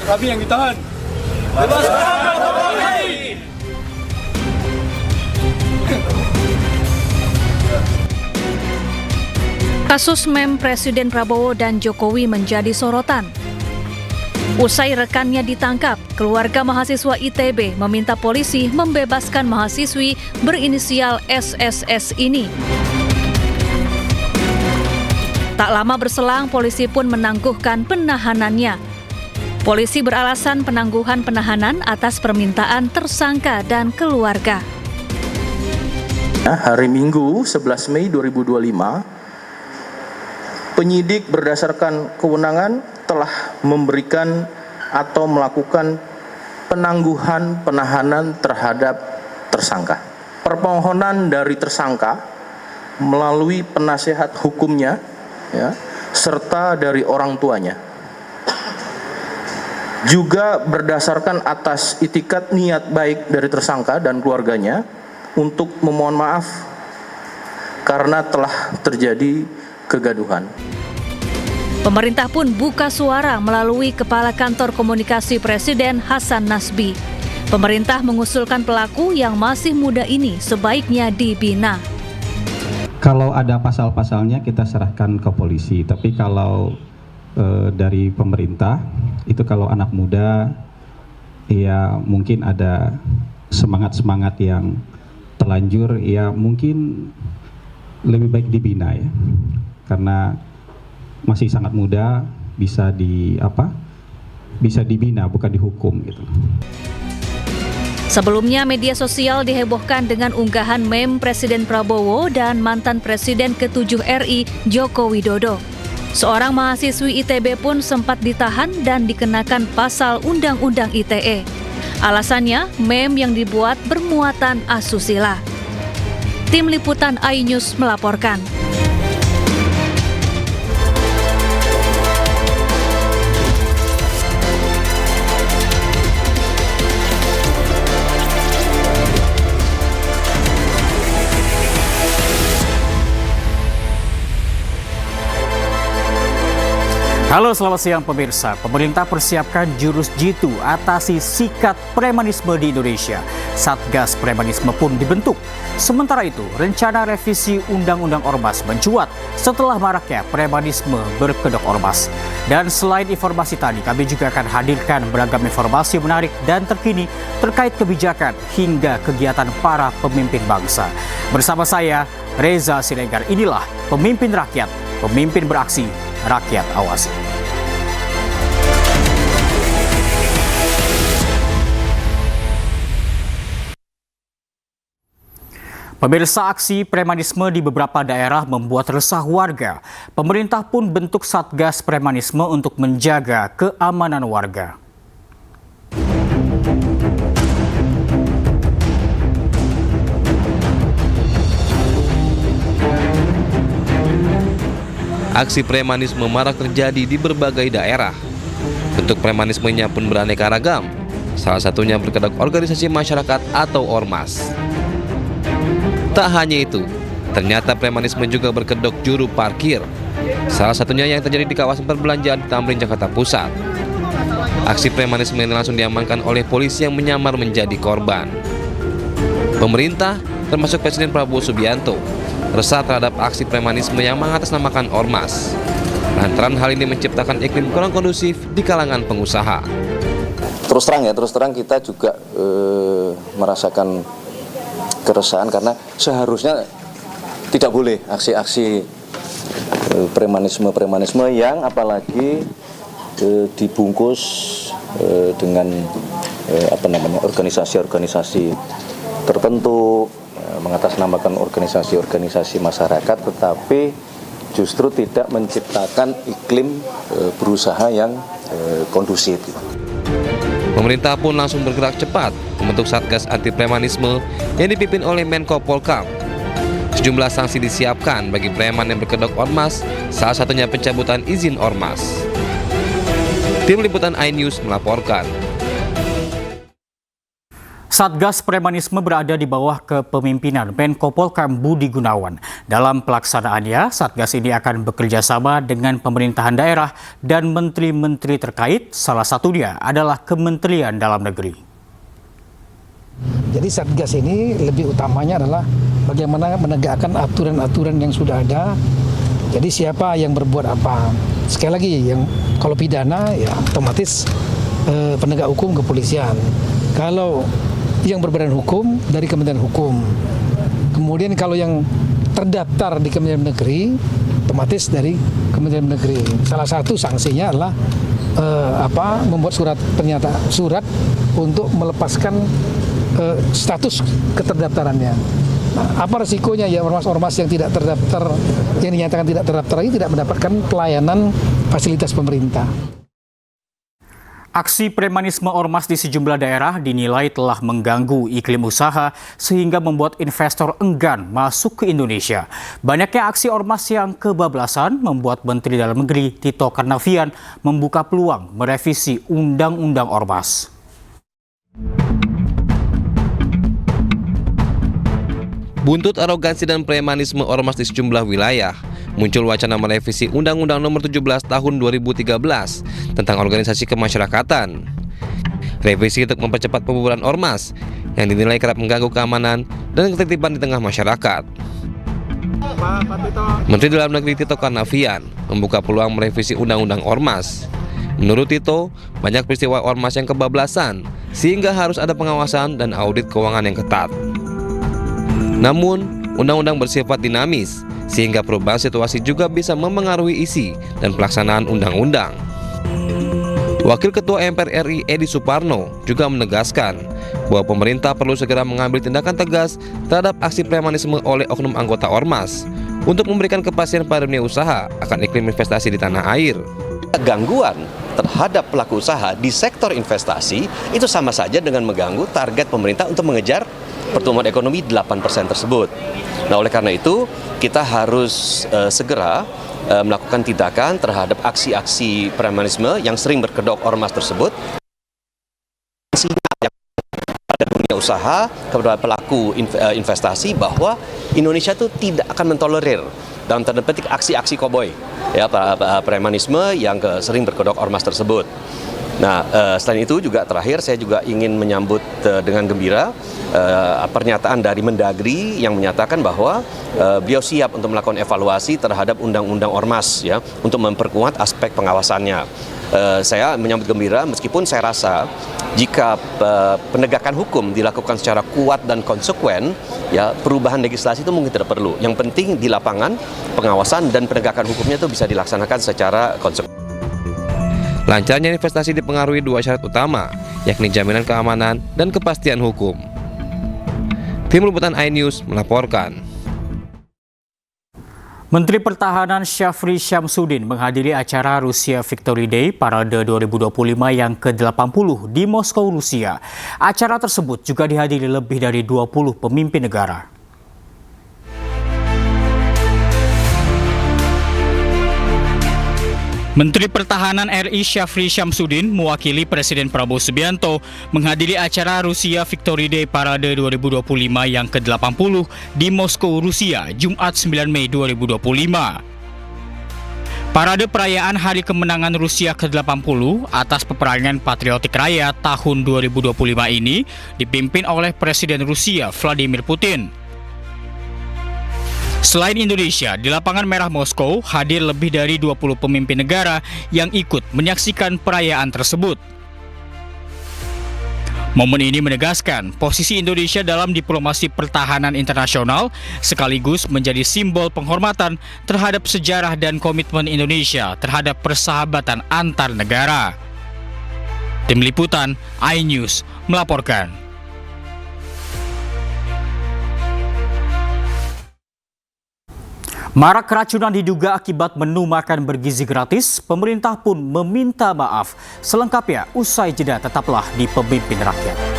Kami yang ditahan. Bebaskan Kapolri! Kasus meme Presiden Prabowo dan Jokowi menjadi sorotan. Usai rekannya ditangkap, keluarga mahasiswa ITB meminta polisi membebaskan mahasiswi berinisial SSS ini. Tak lama berselang, polisi pun menangguhkan penahanannya. Polisi beralasan penangguhan penahanan atas permintaan tersangka dan keluarga. Hari Minggu 11 Mei 2025, penyidik berdasarkan kewenangan telah memberikan atau melakukan penangguhan penahanan terhadap tersangka. Permohonan dari tersangka melalui penasehat hukumnya, serta dari orang tuanya, juga berdasarkan atas itikat niat baik dari tersangka dan keluarganya untuk memohon maaf karena telah terjadi kegaduhan. Pemerintah pun buka suara melalui Kepala Kantor Komunikasi Presiden Hasan Nasbi. Pemerintah mengusulkan pelaku yang masih muda ini sebaiknya dibina. Kalau ada pasal-pasalnya kita serahkan ke polisi, tapi kalau dari pemerintah itu kalau anak muda ya mungkin ada semangat-semangat yang terlanjur, ya mungkin lebih baik dibina ya. Karena masih sangat muda, bisa dibina bukan dihukum gitu. Sebelumnya media sosial dihebohkan dengan unggahan meme Presiden Prabowo dan mantan Presiden ke-7 RI Joko Widodo. Seorang mahasiswi ITB pun sempat ditahan dan dikenakan pasal Undang-Undang ITE. Alasannya, meme yang dibuat bermuatan asusila. Tim Liputan iNews melaporkan. Halo, selamat siang pemirsa. Pemerintah persiapkan jurus jitu atasi sikat premanisme di Indonesia. Satgas Premanisme pun dibentuk. Sementara itu, rencana revisi Undang-Undang Ormas mencuat setelah maraknya premanisme berkedok ormas. Dan selain informasi tadi, kami juga akan hadirkan beragam informasi menarik dan terkini terkait kebijakan hingga kegiatan para pemimpin bangsa. Bersama saya, Reza Siregar, inilah Pemimpin Rakyat, Pemimpin Beraksi, Rakyat Awasi. Pemirsa, aksi premanisme di beberapa daerah membuat resah warga. Pemerintah pun bentuk Satgas Premanisme untuk menjaga keamanan warga. Aksi premanisme marak terjadi di berbagai daerah. Bentuk premanismenya pun beraneka ragam. Salah satunya berkedok organisasi masyarakat atau ormas. Tak hanya itu, ternyata premanisme juga berkedok juru parkir. Salah satunya yang terjadi di kawasan perbelanjaan di Tamrin, Jakarta Pusat. Aksi premanisme ini langsung diamankan oleh polisi yang menyamar menjadi korban. Pemerintah, termasuk Presiden Prabowo Subianto, resah terhadap aksi premanisme yang mengatasnamakan ormas. Lantaran hal ini menciptakan iklim kurang kondusif di kalangan pengusaha. Terus terang kita juga merasakan keresahan karena seharusnya tidak boleh aksi-aksi premanisme yang apalagi dibungkus dengan organisasi-organisasi tertentu, mengatasnamakan organisasi-organisasi masyarakat, tetapi justru tidak menciptakan iklim berusaha yang kondusif. Pemerintah pun langsung bergerak cepat membentuk Satgas Anti Premanisme yang dipimpin oleh Menko Polhukam. Sejumlah sanksi disiapkan bagi preman yang berkedok ormas, salah satunya pencabutan izin ormas. Tim Liputan iNews melaporkan. Satgas Premanisme berada di bawah kepemimpinan Menko Polhukam Budi Gunawan. Dalam pelaksanaannya, Satgas ini akan bekerja sama dengan pemerintahan daerah dan menteri-menteri terkait, salah satunya adalah Kementerian Dalam Negeri. Jadi Satgas ini lebih utamanya adalah bagaimana menegakkan aturan-aturan yang sudah ada. Jadi siapa yang berbuat apa. Sekali lagi, yang kalau pidana ya otomatis penegak hukum kepolisian. Kalau yang berbadan hukum dari Kementerian Hukum. Kemudian kalau yang terdaftar di Kementerian Negeri, otomatis dari Kementerian Negeri. Salah satu sanksinya adalah membuat surat untuk melepaskan status keterdaftarannya. Nah, apa resikonya ya ormas-ormas yang tidak terdaftar, yang dinyatakan tidak terdaftar ini tidak mendapatkan pelayanan fasilitas pemerintah. Aksi premanisme ormas di sejumlah daerah dinilai telah mengganggu iklim usaha sehingga membuat investor enggan masuk ke Indonesia. Banyaknya aksi ormas yang kebablasan membuat Menteri Dalam Negeri Tito Karnavian membuka peluang merevisi Undang-Undang Ormas. Buntut arogansi dan premanisme ormas di sejumlah wilayah, muncul wacana merevisi Undang-Undang Nomor 17 Tahun 2013 tentang organisasi kemasyarakatan. Revisi untuk mempercepat pembubaran ormas yang dinilai kerap mengganggu keamanan dan ketertiban di tengah masyarakat. Menteri Dalam Negeri Tito Karnavian membuka peluang merevisi Undang-Undang Ormas. Menurut Tito, banyak peristiwa ormas yang kebablasan sehingga harus ada pengawasan dan audit keuangan yang ketat. Namun, undang-undang bersifat dinamis, sehingga perubahan situasi juga bisa memengaruhi isi dan pelaksanaan undang-undang. Wakil Ketua MPR RI Edi Suparno juga menegaskan bahwa pemerintah perlu segera mengambil tindakan tegas terhadap aksi premanisme oleh oknum anggota ormas untuk memberikan kepastian pada dunia usaha akan iklim investasi di tanah air. Gangguan terhadap pelaku usaha di sektor investasi itu sama saja dengan mengganggu target pemerintah untuk mengejar pertumbuhan ekonomi 8% tersebut. Nah, oleh karena itu kita harus segera melakukan tindakan terhadap aksi-aksi premanisme yang sering berkedok ormas tersebut. Yang pada dunia usaha kepada pelaku investasi bahwa Indonesia itu tidak akan mentolerir dalam tanda petik aksi-aksi koboi ya premanisme yang sering berkedok ormas tersebut. Nah, selain itu juga terakhir saya juga ingin menyambut dengan gembira pernyataan dari Mendagri yang menyatakan bahwa beliau siap untuk melakukan evaluasi terhadap undang-undang ormas ya untuk memperkuat aspek pengawasannya. Saya menyambut gembira meskipun saya rasa jika penegakan hukum dilakukan secara kuat dan konsekuen ya perubahan legislasi itu mungkin tidak perlu. Yang penting di lapangan pengawasan dan penegakan hukumnya itu bisa dilaksanakan secara konsekuen. Lancarnya investasi dipengaruhi dua syarat utama, yakni jaminan keamanan dan kepastian hukum. Tim Liputan iNews melaporkan. Menteri Pertahanan Syafri Syamsuddin menghadiri acara Rusia Victory Day Parade 2025 yang ke-80 di Moskow, Rusia. Acara tersebut juga dihadiri lebih dari 20 pemimpin negara. Menteri Pertahanan RI Syafri Syamsuddin mewakili Presiden Prabowo Subianto menghadiri acara Rusia Victory Day Parade 2025 yang ke-80 di Moskow, Rusia, Jumat 9 Mei 2025. Parade perayaan Hari Kemenangan Rusia ke-80 atas peperangan Patriotik Raya tahun 2025 ini dipimpin oleh Presiden Rusia Vladimir Putin. Selain Indonesia, di lapangan merah Moskow hadir lebih dari 20 pemimpin negara yang ikut menyaksikan perayaan tersebut. Momen ini menegaskan posisi Indonesia dalam diplomasi pertahanan internasional sekaligus menjadi simbol penghormatan terhadap sejarah dan komitmen Indonesia terhadap persahabatan antar negara. Tim Liputan iNews melaporkan. Marak keracunan diduga akibat menu makan bergizi gratis, pemerintah pun meminta maaf. Selengkapnya usai jeda, tetaplah di Pemimpin Rakyat.